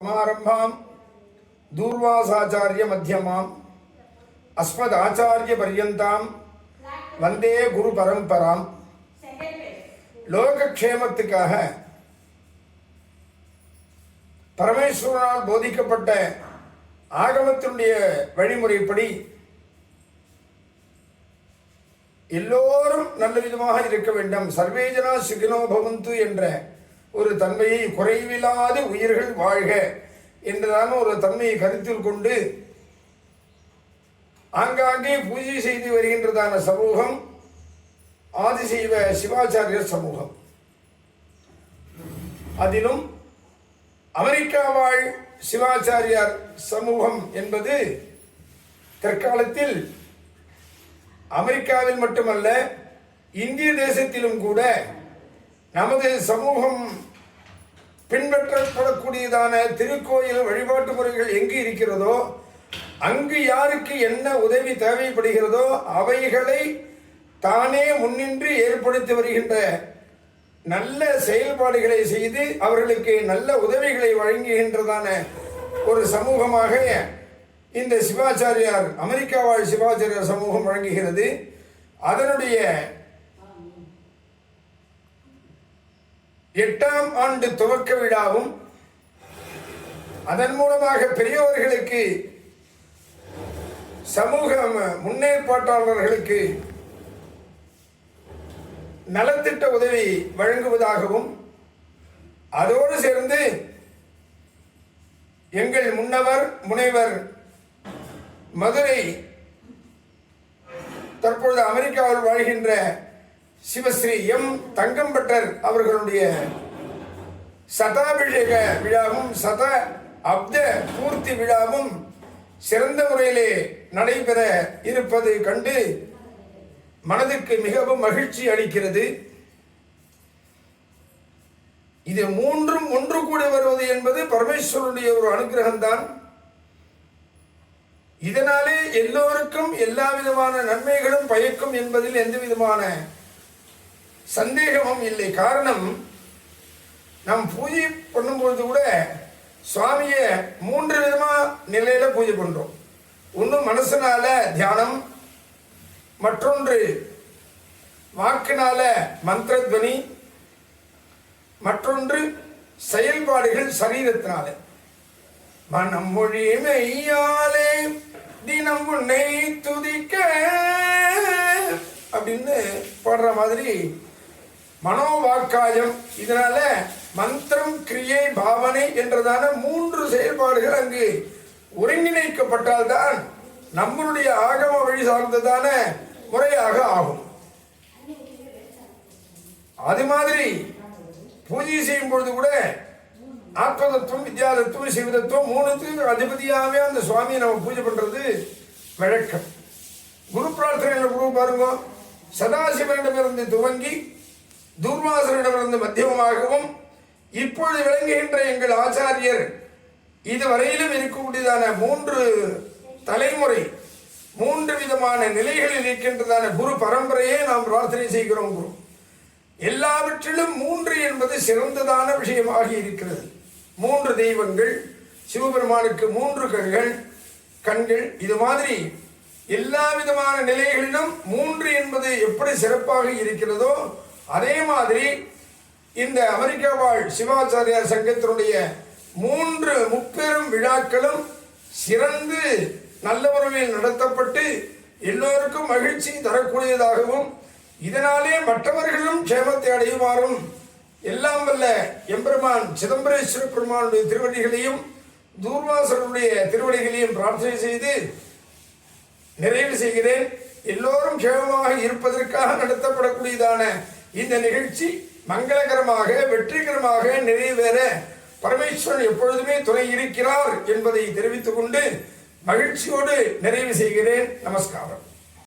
समारंभां दूर्वासाचार्य मध्यमां अस्मदाचार्य पर्यन्तां वंदे गुरु परंपरां லோகக்ஷேமத்துக்காக பரமேஸ்வரனால் போதிக்கப்பட்ட ஆகமத்தினுடைய வழிமுறைப்படி எல்லோரும் நல்ல விதமாக இருக்க வேண்டும், சர்வேஜனா சுகினோ பவந்து என்ற ஒரு தன்மையை, குறைவில்லாத உயிர்கள் வாழ்க என்றதான ஒரு தன்மையை கருத்தில் கொண்டு ஆங்காங்கே பூஜை செய்து வருகின்றதான சமூகம் ஆதிசைவ சிவாச்சாரியர் சமூகம். அதிலும் அமெரிக்கா வாழ் சிவாச்சாரியார் சமூகம் என்பது தற்காலத்தில் அமெரிக்காவில் மட்டுமல்ல, இந்திய தேசத்திலும் கூட நமது சமூகம் பின்பற்றப்படக்கூடியதான திருக்கோயில் வழிபாட்டு முறைகள் எங்கு இருக்கிறதோ அங்கு யாருக்கு என்ன உதவி தேவைப்படுகிறதோ அவைகளை தானே முன்னின்று ஏற்படுத்தி வருகின்ற நல்ல செயல்பாடுகளை செய்து அவர்களுக்கு நல்ல உதவிகளை வழங்குகின்றதான ஒரு சமூகமாக இந்த சிவாச்சாரியார், அமெரிக்கா வாழ் சிவாச்சாரியார் சமூகம் வழங்குகிறது. அதனுடைய 8ஆம் ஆண்டு துவக்க விழாவும் அதன் மூலமாக பெரியவர்களுக்கு, சமூக முன்னேற்பாட்டாளர்களுக்கு நலத்திட்ட உதவி வழங்குவதாகவும், அதோடு சேர்ந்து எங்கள் முன்னவர் முனைவர் மதுரை தற்பொழுது அமெரிக்காவில் வாழ்கின்ற சிவஸ்ரீ எம் தங்கம்பட்டர் அவர்களுடைய சதாபிஷேக விழாவும் சத அப்த பூர்த்தி விழாவும் சிறந்த முறையிலே நடைபெற இருப்பது கண்டு மனதுக்கு மிகவும் மகிழ்ச்சி அளிக்கிறது. இது மூன்றும் ஒன்று கூட வருவது என்பது பரமேஸ்வரனுடைய ஒரு அனுகிரகம்தான். இதனாலே எல்லோருக்கும் எல்லா விதமான நன்மைகளும் பயக்கும் என்பதில் எந்த விதமான சந்தேகமும் இல்லை. காரணம், நாம் பூஜை பண்ணும்பொழுது கூட சுவாமியை 3 விதமா நிலையில பூஜை பண்றோம். ஒன்று மனசனால தியானம், மற்றொன்று வாக்கினால மந்திரத்வனி, மற்றொன்று செயல்பாடுகள் சரீரத்தினால. மனம் மொழி மெய்யாலே தினம் உன்னை துதிக்க அப்படின்னு பாடுற மாதிரி மனோவாக்காயம், இதனால மந்திரம், கிரியை, பாவனை என்றதான 3 செயல்பாடுகள் அங்கு ஒருங்கிணைக்கப்பட்டால்தான் நம்மளுடைய ஆகம வழி சார்ந்ததான முறையாக ஆகும். அது மாதிரி பூஜை செய்யும் பொழுது கூட ஆத்மதத்துவம், வித்யாதத்துவம், சிவதத்துவம் 3த்துக்கு அதிபதியாகவே அந்த சுவாமியை நம்ம பூஜை பண்றது வழக்கம். குரு பிரார்த்தனையில குரு பாருங்க, சதாசிவனிடமிருந்து துவங்கி தூர்வாசனிடமிருந்து மத்தியமாகவும் இப்பொழுது விளங்குகின்ற எங்கள் ஆச்சாரியர் இதுவரையிலும் இருக்கக்கூடியதான 3 தலைமுறை, 3 விதமான நிலைகளில் இருக்கின்றதான குரு பரம்பரையே நாம் பிரார்த்தனை செய்கிறோம். குரு எல்லாவற்றிலும் 3 என்பது சிறந்ததான விஷயமாக இருக்கிறது. 3 தெய்வங்கள், சிவபெருமானுக்கு 3 கண்கள், இது மாதிரி எல்லா விதமான நிலைகளிலும் 3 என்பது எப்படி சிறப்பாக இருக்கிறதோ அதே மாதிரி இந்த அமெரிக்கா வாழ் சிவாச்சாரியார் சங்கத்தினுடைய 3 முப்பெரும் விழாக்களும் சிறந்து நல்ல முறையில் நடத்தப்பட்டு எல்லோருக்கும் மகிழ்ச்சி தரக்கூடியதாகவும், இதனாலே மற்றவர்களும் க்ஷேமத்தை அடையுமாறும் எல்லாம் வல்ல எம்பெருமான் சிதம்பரேஸ்வர பெருமானுடைய திருவடிகளையும் தூர்வாசனுடைய திருவடிகளையும் பிரார்த்தனை செய்து நிறைவு செய்கிறேன். எல்லோரும் க்ஷேமமாக இருப்பதற்காக நடத்தப்படக்கூடியதான இந்த நிகழ்ச்சி மங்களகரமாக, வெற்றிகரமாக நிறைவேற பரமேஸ்வரன் எப்பொழுதுமே துணை இருக்கிறார் என்பதை தெரிவித்துக் கொண்டு மகிழ்ச்சியோடு நிறைவு செய்கிறேன். நமஸ்காரம்.